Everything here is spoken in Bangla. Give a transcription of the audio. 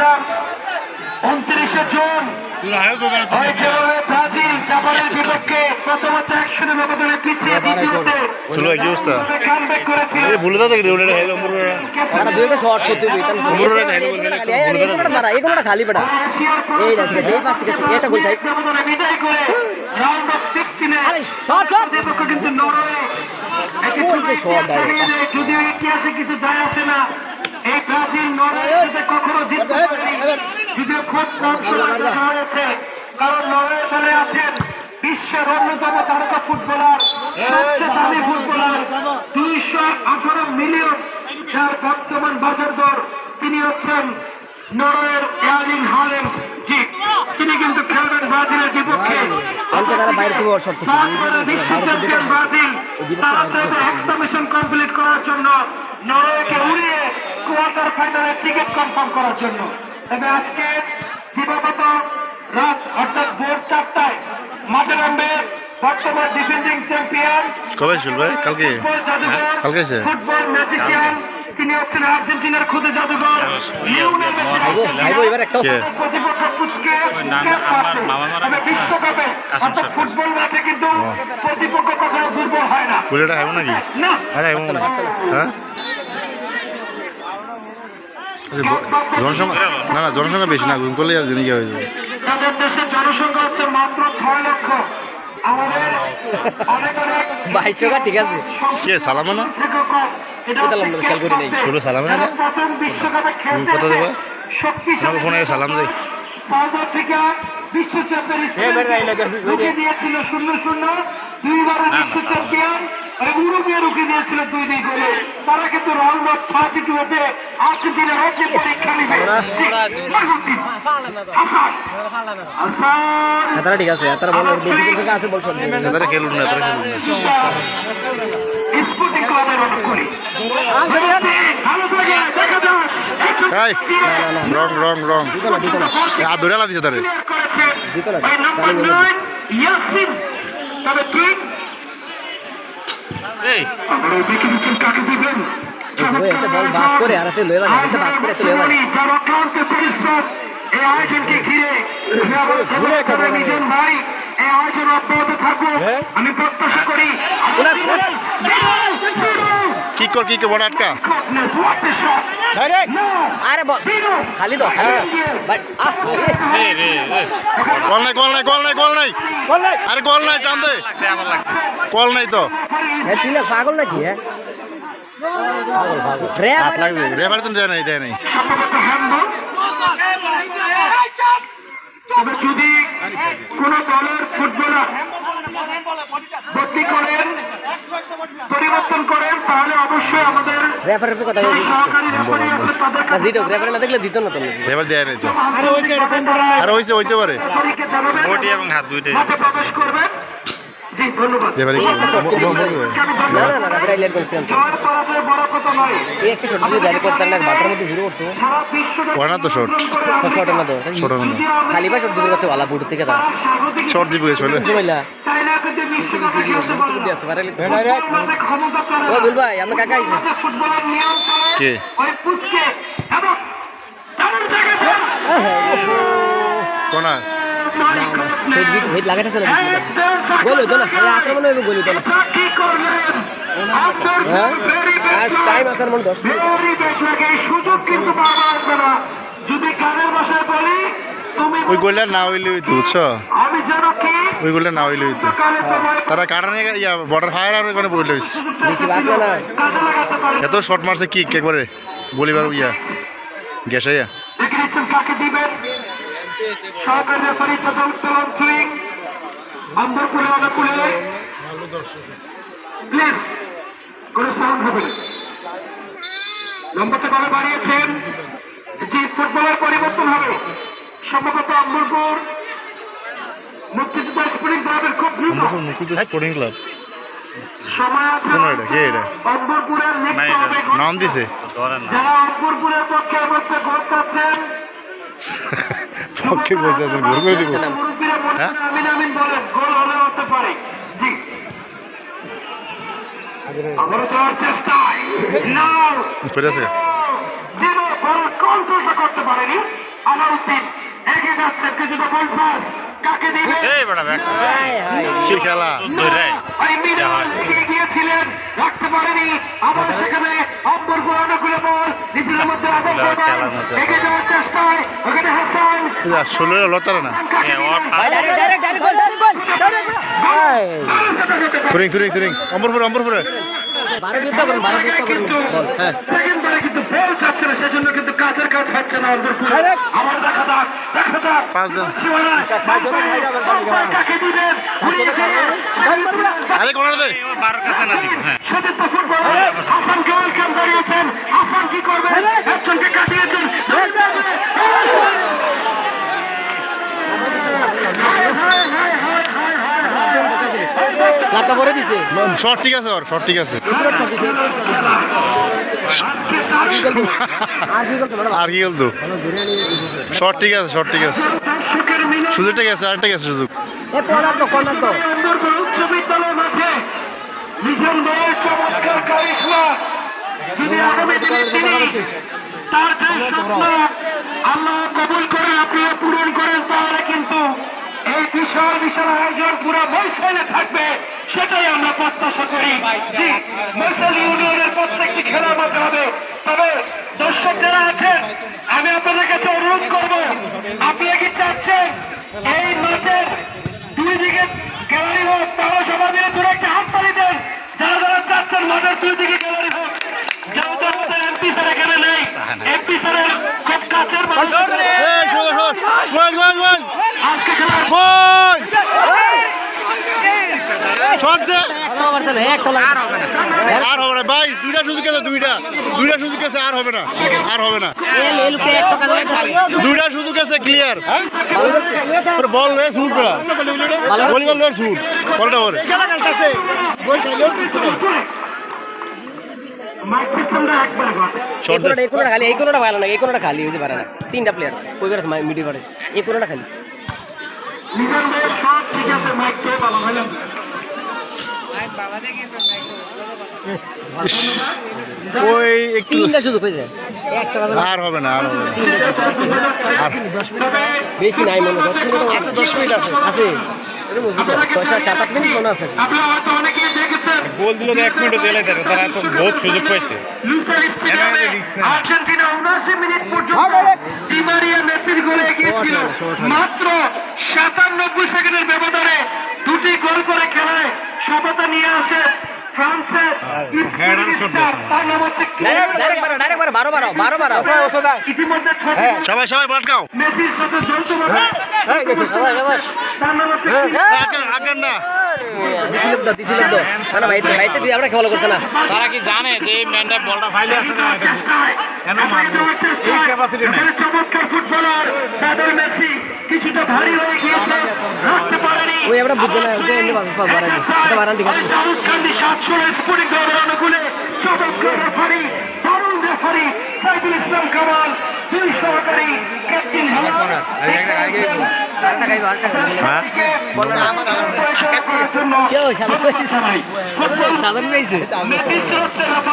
বলেছিলাম 29 জুন যেভাবে ব্রাজিল জাপানের বিপক্ষে প্রথমত 1-0 ব্যবধানে পিছিয়ে দ্বিতীয়তে কামব্যাক করেছিল। খালি বেটা এই না ঠিক আছে এই পাঁচ ঠিক আছে এটা গোল খাই ব্যবধানে বিদায় করে রাউন্ড অফ 16 আরে শট শট বিপক্ষ কিন্তু নরওয়ে যদিও ইতিহাসে কিছু যায় আসে না, এই ব্রাজিল নরওয়ের সাথে কখনো জিততে পারেনি, যদিও খুব কম সময় দেখা হয়েছে, কারণ নরওয়ে দলে আছেন বিশ্বের অন্যতম তারকা ফুটবলার, সবচেয়ে দামি ফুটবলার, 218 মিলিয়ন যার বর্তমান বাজার দর। তিনি হচ্ছেন নরওয়ের এয়ারলিং হাল্যান্ড। জি, তিনি কিন্তু খেলবেন ব্রাজিলের বিপক্ষে। বিশ্ব চ্যাম্পিয়ন ব্রাজিল তারা চাইবে এক্সটামিশন কমপ্লিট করার জন্য, নরওয়েকে উড়িয়ে কোয়ার্টার ফাইনালে টিকিট কনফার্ম করার জন্য। তবে আজকে দিবাগত রাত অর্থাৎ ভোর 4টায় মাঠে নামবে বর্তমান ডিফেন্ডিং চ্যাম্পিয়ন কবে চলবে কালকে কালকে ফুটবল ম্যাজিশিয়ান, তিনি হচ্ছেন আর্জেন্টিনার খুদে জাদুঘর লিওনেল মেসি। প্রতিপক্ষ পুচকে বিশ্বকাপে অর্থাৎ ফুটবল ম্যাচে কিন্তু প্রতিপক্ষ কখনো দুর্বল হয় না। বুলেটা খাইব নাকি? না, হ্যাঁ জনসংখ্যা না না জনসংখ্যা বেশি না, গুণ করলে আর জেনে গিয়ে হয়ে যাবে। তাদের দেশের জনসংখ্যা হচ্ছে মাত্র 6 লক্ষ। আমাদের অনেক অনেক 22 ঠিক আছে কে সালামে না খেয়াল করি নাই ষোলো সালামে না প্রথম বিশ্বকাপে কত দেবো শক্তিশালী ফোনে সালাম দেয়। সাউথ আফ্রিকা বিশ্ব চ্যাম্পিয়ন রুখে দিয়েছিল 0-0, দুইবারের বিশ্ব চ্যাম্পিয়ন উরুগুয়ে রুখে দিয়েছিল 2-2 গোলে। তারা কিন্তু রাউন্ড অফ 32-তে আর্জেন্টিনার অগ্নি পরীক্ষা নিবে। তারা ঠিক আছে তারা বল বেশি আছে বল সব তারা খেলুন না তারা খেলুন না স্পোর্টিং ক্লাবের অনুকূলে রং রং রং আর ধরে আলা দিছে তারে তবে ঠিক কাকে দিবেন বল বাস করে আর এতে লয়ে লাগে বাস করে এতে লয়ে লাগে যার অক্লান্ত পরিশ্রম এই আয়োজনকে ঘিরে মিজন ভাই এই আয়োজন অব্যাহত থাকুক আমি প্রত্যাশা করি। কি কর বড় আটকা আরে বল খালি দাও ভাই গোল নাই গোল নাই গোল নাই গোল নাই আরে গোল নাই টান দে গোল নাই তো তুই পাগল নাকি হ্যাঁ হাত লাগবে রেফারি তো দেয় নাই যদি কোন দলের ফুটবলার বদলি করেন পরিবর্তন করেন তাহলে অবশ্যই আমাদের রেফারির কথা সহকারী রেফারি আছে তাদের না জিতো রেফারি না দেখলে দিত না তো রেফারি দেয় নাই তো আর হইতে পারে বডি এবং হাত দুইটাই মাঠে প্রবেশ করবেন। জি ধন্যবাদ। রেফারি না রেফারি লাইট করতে জয় পরাজয় বড় কথা নয়, এই একটা শট দিয়ে দাঁড় করতে না বাটার মধ্যে শুরু করতে সারা বিশ্বটা ওরা না তো শট শট না তো ছোট না খালি ভাই শট দিতে পারছে ভালো বুট থেকে দাও শট দিব চলে জমাইলা চাইনা কিন্তু বিশ্বকাপে খেলতে পারবে না। আছে পারে ফুটবলে ক্ষমতা চলে ও দুল ভাই আমরা কাকা আইছে ফুটবলের নিয়ম চলে কে ওই পুচকে এবং তেমন জায়গায় কোনা হেড লাগাইতেছে না গোল হইতো না এই আক্রমণ হইবে গোল হইতো না কি করলেন আর টাইম আসার মনে 10 মিনিট এই সুযোগ কিন্তু পাওয়া যাবে না। যদি গানের ভাষায় বলি তুমি ওই গোলটা না হইলে হইতো বুঝছো আমি জানো কি ওই গোলটা না হইলে হইতো তারা কাটানে ইয়া বর্ডার ফায়ার আর ওখানে বইলে হইছে বেশি বাদ না কাজে লাগাতে পারে। এত শট মারছে কি একবারে বলিবার ইয়া গেছে ইয়া দেখে নিচ্ছেন কাকে দিবেন। সহকারী রেফারি চটল চলন ফ্লিক আন্দরপুরে অনুকূলে প্লিজ কোনো সাউন্ড হবে না। নম্বরটা কবে বাড়িয়েছেন যে ফুটবলের পরিবর্তন হবে সম্ভবত আম্বরপুর মুক্তিযুদ্ধ স্পোর্টিং ক্লাবের খুব দ্রুত স্পোর্টিং ক্লাব সময় আছে। কোন এটা কে এটা আম্বরপুরের নেক্সট হবে নাম দিছে যারা আম্বরপুরের পক্ষে বলতে গোল চাচ্ছেন পক্ষে বসে আছেন গোল করে দিব মুরব্বীরা বলছেন আমিন আমিন বলেন গোল হলে হতে পারে। জি আবারও যাওয়ার চেষ্টায় নাও ফিরে আছে দিল বড় কন্ট্রোলটা করতে পারেনি। আলাউদ্দিন এগিয়ে যাচ্ছেন, কিছুটা বল পাস কাকে দিবে? এই বেটা ব্যাক হায় হায় কি খেলা ওই মিডল এগিয়ে গিয়েছিলেন, রাখতে পারেনি, আবার সেখানে অম্বরপুর অনুকূলে বল নিজের মধ্যে আবার এগিয়ে যাওয়ার চেষ্টায়, ওখানে হাসান 16 লতারে না ভাই ডাইরেক্ট গোল হায় তুরিং অম্বরপুরে 12 যুদ্ধ করুন বল হ্যাঁ সেকেন্ডবারে কিন্তু বল যাচ্ছে না, সেজন্য কিন্তু কাজের কাজ হচ্ছে না অম্বরপুর। আমার দেখা যাক 5 দিন কাকে দিবেন? ঘুরিয়ে দিয়ে আরে কোন দে 12 কাছে না দিব হ্যাঁ সতীর্থ ফুটবলার হাসানকে ওয়েলকাম জানিয়েছেন। হাসান কি করবেন? একজনকে কাটিয়েছেন, লাটটা পরে দিছে শর্ট ঠিক আছে শর্ট ঠিক আছে আর কি করতে ম্যাডাম আর কি বলতো শর্ট ঠিক আছে দর্শকের মিলন সুযোগটা গেছে আরেকটা গেছে সুযোগ এ কর্নার তো অম্বরপুর উচ্চ বিদ্যালয় মাঠে নিজের মেয়ের চমৎকার কারিশমা যদি আগামী দিনে তিনি তার যে স্বপ্ন আল্লাহ কবুল করে আপনি পূরণ করেন, তাহলে কিন্তু এই বিশাল বিশাল আয়োজন পুরো মৈশালে থাকবে, সেটাই আমরা প্রত্যাশা করি। জি, মৈশাল ইউনিয়নের প্রত্যেকটি খেলার মধ্যে হবে। তবে দর্শক যারা আছেন, আমি আপনাদের কাছে অনুরোধ করবো, আপনারা কি চাচ্ছেন এই ম্যাচের দুই দিকে গ্যালারি হোক? তারা সবাই মিলে জোরে একটা হাত তালি দেন যারা যারা চাচ্ছেন মাঠের দুই দিকে গ্যালারি হোক। যেহেতু আমাদের এমপি স্যার এখানে নেই, এমপি স্যারের খুব কাছের মানুষ। আজকে খেলার শর্ট দে একটা আর হবে না ভাই দুইটা সুযোগ আছে দুইটা সুযোগ আছে আর হবে না এ লুকে একটা কাজ দুইটা সুযোগ আছে ক্লিয়ার বল লে শুট করা ভলিবল লে শুট বলটা ওরে মাইক সিস্টেমটা একবারে বাদ। এই কোনটা খালি এই কোনটা ভালো না এই কোনটা খালি হইতে পারে না তিনটা প্লেয়ার কই বের মিডি করে এই কোনটা খালি নিজের মেয়ের সব ঠিক আছে, মাইকটাই ভালো হইলাম। ওই একটু তিনটা শুধু কইছে একটা কথা আর হবে না আর তবে বেশি নাই মনে 10 মিনিট আছে 10 মিনিট আছে এরকম 6-7 মিনিট মনে আছে আপনারা হয়তো অনেকেই দেখেছেন গোল দিল 1 মিনিটও দিলে তারা তো বহুত সুযোগ পাইছে লুসাইল স্টেডিয়ামে আর্জেন্টিনা 79 মিনিট পর্যন্ত ডি মারিয়া মেসির গোলে এগিয়েছিল। মাত্র 97 সেকেন্ডের ব্যবধানে দুটি গোল করে খেলায় সফলতা নিয়ে আসে ফ্রান্সের তার নাম হচ্ছে ডাইরেক্ট 12 ইতিমধ্যে সবাই বাটকাও মেসির সাথে যৌথভাবে তার নাম হচ্ছে আগান না দিছিল তো না ভাইতে দিয়ে আমরা খেলা করছ না তারা কি জানে যে এই ম্যানটা বলটা ফাইলে আছে না চেষ্টায় কেন এই ক্যাপাসিটি নেই চমৎকার ফুটবলার লিওনেল মেসি কিছুটা ভারী হয়ে গিয়েছে, রাখতে পারেনি। ওই আমরা বুঝতে না ওকে এমনি বাড়াই এটা বাড়ান দিকে দারুণ কান্দি 7 স্পোর্টিং ক্লাবের অনুকূলে চমৎকার রেফারি, দারুণ রেফারি সাইদুল ইসলাম কামাল, দুই সহকারী ক্যাপ্টেন আরেকটা খাইবো হেলাল কেউ সাধারণ পাইছে